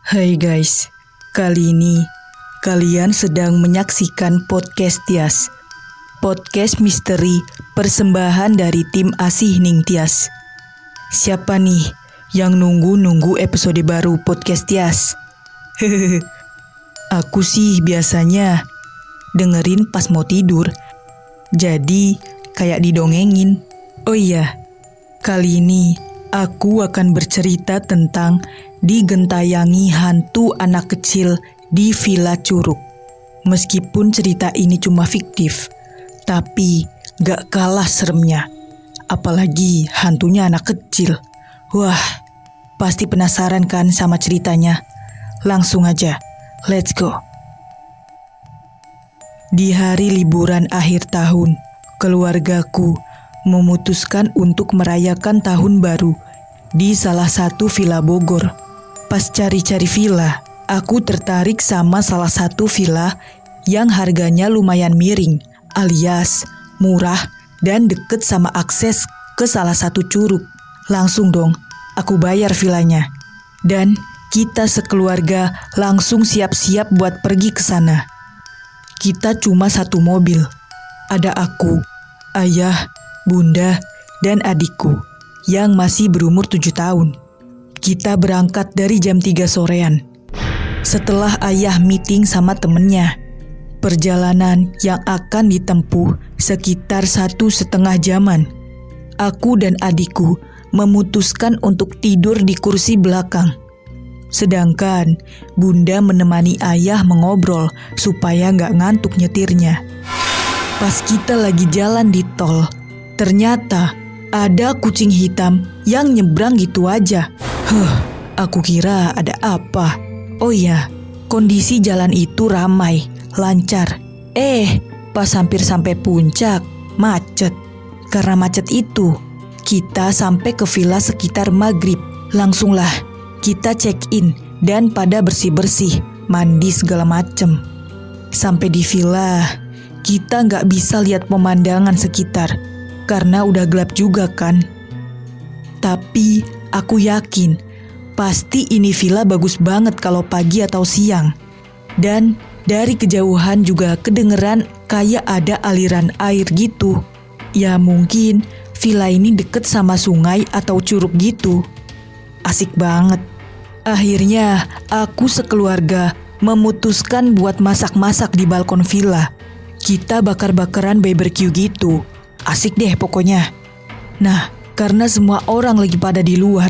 Hai guys, kali ini kalian sedang menyaksikan podcast Tias. Podcast misteri persembahan dari tim Asih Ning Tias. Siapa nih yang nunggu episode baru podcast Tias? Aku sih biasanya dengerin pas mau tidur, jadi kayak didongengin. Oh iya, kali ini aku akan bercerita tentang digentayangi hantu anak kecil di Villa Curug. Meskipun cerita ini cuma fiktif, tapi gak kalah seremnya. Apalagi hantunya anak kecil. Wah, pasti penasaran kan sama ceritanya? Langsung aja, let's go. Di hari liburan akhir tahun, keluargaku memutuskan untuk merayakan tahun baru di salah satu villa Bogor. Pas cari-cari villa, aku tertarik sama salah satu villa yang harganya lumayan miring, alias murah dan deket sama akses ke salah satu curug. Langsung dong, aku bayar villanya. Dan kita sekeluarga langsung siap-siap buat pergi ke sana. Kita cuma satu mobil. Ada aku, ayah, bunda, dan adikku yang masih berumur 7 tahun. Kita berangkat dari jam 3 sorean. Setelah ayah meeting sama temennya, perjalanan yang akan ditempuh sekitar 1,5 jaman. Aku dan adikku memutuskan untuk tidur di kursi belakang. Sedangkan bunda menemani ayah mengobrol supaya nggak ngantuk nyetirnya. Pas kita lagi jalan di tol, ternyata ada kucing hitam yang nyebrang gitu aja. Aku kira ada apa. Oh iya, kondisi jalan itu ramai, lancar. Pas hampir sampai puncak, macet. Karena macet itu, kita sampai ke villa sekitar maghrib. Langsunglah kita check-in dan pada bersih-bersih, mandi segala macem. Sampai di villa, kita nggak bisa lihat pemandangan sekitar karena udah gelap juga kan. Tapi aku yakin pasti ini villa bagus banget kalau pagi atau siang. Dan dari kejauhan juga kedengeran kayak ada aliran air gitu. Ya mungkin villa ini deket sama sungai atau curug gitu. Asik banget. Akhirnya aku sekeluarga memutuskan buat masak-masak di balkon villa. Kita bakar-bakaran barbecue gitu. Asik deh pokoknya. Nah, karena semua orang lagi pada di luar,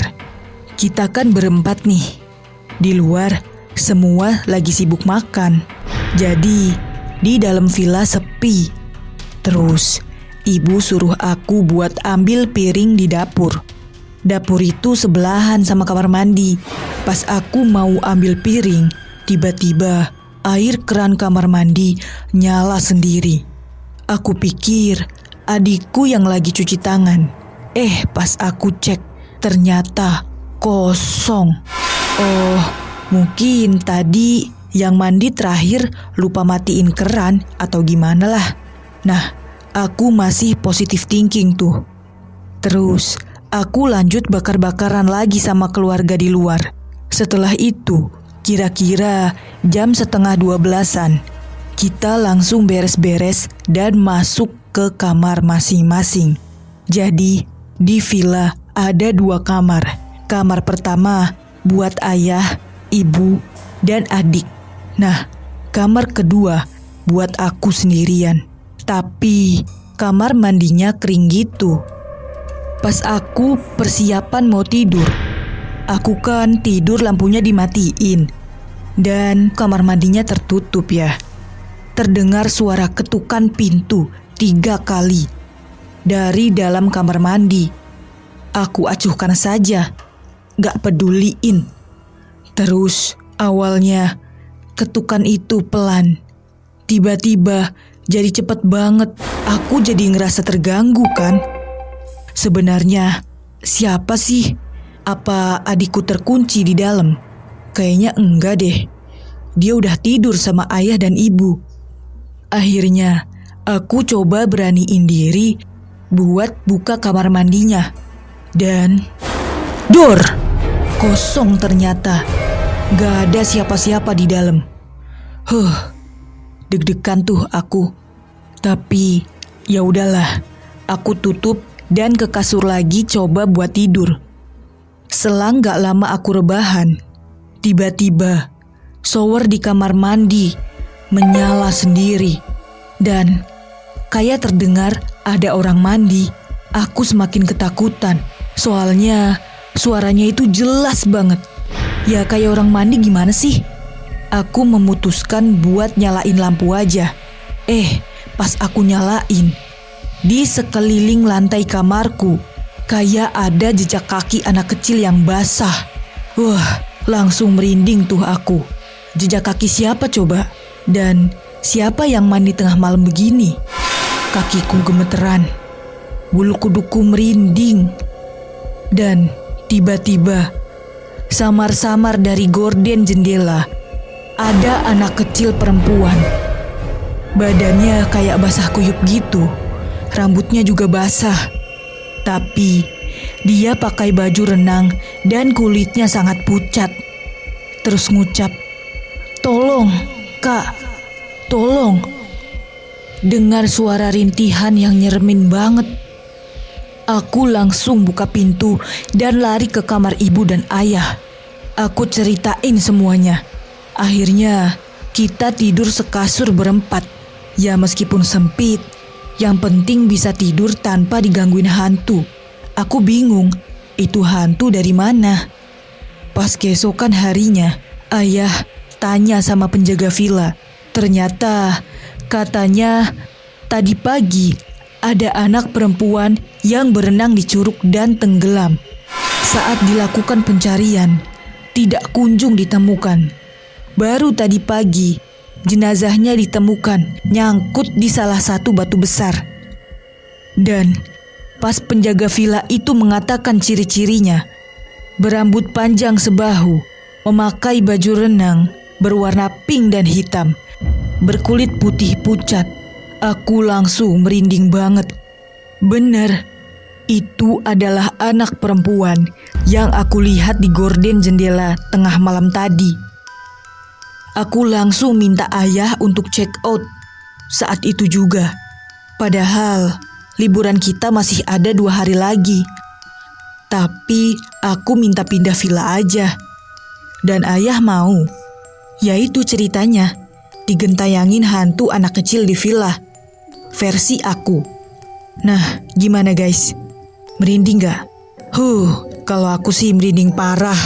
kita kan berempat nih. Di luar, semua lagi sibuk makan. Jadi, di dalam villa sepi. Terus, ibu suruh aku buat ambil piring di dapur. Dapur itu sebelahan sama kamar mandi. Pas aku mau ambil piring, tiba-tiba air keran kamar mandi nyala sendiri. Aku pikir adikku yang lagi cuci tangan. Pas aku cek, ternyata kosong. Oh, mungkin tadi yang mandi terakhir lupa matiin keran atau gimana lah. Nah, aku masih positive thinking tuh. Terus, aku lanjut bakar-bakaran lagi sama keluarga di luar. Setelah itu, kira-kira jam 11:30-an, kita langsung beres-beres dan masuk ke kamar masing-masing. Jadi, di villa ada 2 kamar. Kamar pertama buat ayah, ibu, dan adik. Nah, kamar kedua buat aku sendirian. Tapi kamar mandinya kering gitu. Pas aku persiapan mau tidur, aku kan tidur lampunya dimatiin. Dan kamar mandinya tertutup ya. Terdengar suara ketukan pintu 3 kali dari dalam kamar mandi. Aku acuhkan saja, gak peduliin. Terus awalnya ketukan itu pelan. Tiba-tiba jadi cepet banget. Aku jadi ngerasa terganggu kan. Sebenarnya siapa sih? Apa adikku terkunci di dalam? Kayaknya enggak deh. Dia udah tidur sama ayah dan ibu. Akhirnya aku coba beraniin diri buat buka kamar mandinya. Dan dor! Kosong ternyata. Gak ada siapa-siapa di dalam. Deg-degan tuh aku. Tapi ya udahlah, aku tutup dan ke kasur lagi coba buat tidur. Selang gak lama aku rebahan, tiba-tiba shower di kamar mandi menyala sendiri. Dan kayak terdengar ada orang mandi. Aku semakin ketakutan, soalnya suaranya itu jelas banget. Ya kayak orang mandi gimana sih? Aku memutuskan buat nyalain lampu aja. Pas aku nyalain, di sekeliling lantai kamarku kayak ada jejak kaki anak kecil yang basah. Langsung merinding tuh aku. Jejak kaki siapa coba? Dan siapa yang mandi tengah malam begini? Kakiku gemeteran, bulu kuduku merinding. Dan tiba-tiba samar-samar dari gorden jendela ada anak kecil perempuan. Badannya kayak basah kuyup gitu, rambutnya juga basah. Tapi dia pakai baju renang dan kulitnya sangat pucat. Terus ngucap, "Tolong, Kak, tolong." Dengar suara rintihan yang nyeremin banget. Aku langsung buka pintu dan lari ke kamar ibu dan ayah. Aku ceritain semuanya. Akhirnya kita tidur sekasur berempat. Ya meskipun sempit, yang penting bisa tidur tanpa digangguin hantu. Aku bingung, itu hantu dari mana? Pas keesokan harinya, ayah tanya sama penjaga villa. Ternyata katanya tadi pagi ada anak perempuan yang berenang di curug dan tenggelam. Saat dilakukan pencarian, tidak kunjung ditemukan. Baru tadi pagi, jenazahnya ditemukan nyangkut di salah satu batu besar. Dan pas penjaga villa itu mengatakan ciri-cirinya, berambut panjang sebahu, memakai baju renang berwarna pink dan hitam, berkulit putih pucat. Aku langsung merinding banget. Bener, itu adalah anak perempuan yang aku lihat di gorden jendela tengah malam tadi. Aku langsung minta ayah untuk check out saat itu juga. Padahal liburan kita masih ada 2 hari lagi. Tapi aku minta pindah villa aja. Dan ayah mau. Yaitu ceritanya digentayangin hantu anak kecil di villa. Versi aku. Nah, gimana guys? Merinding gak? Kalau aku sih merinding parah.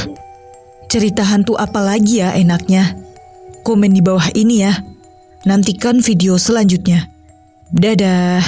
Cerita hantu apa lagi ya enaknya? Komen di bawah ini ya. Nantikan video selanjutnya. Dadah.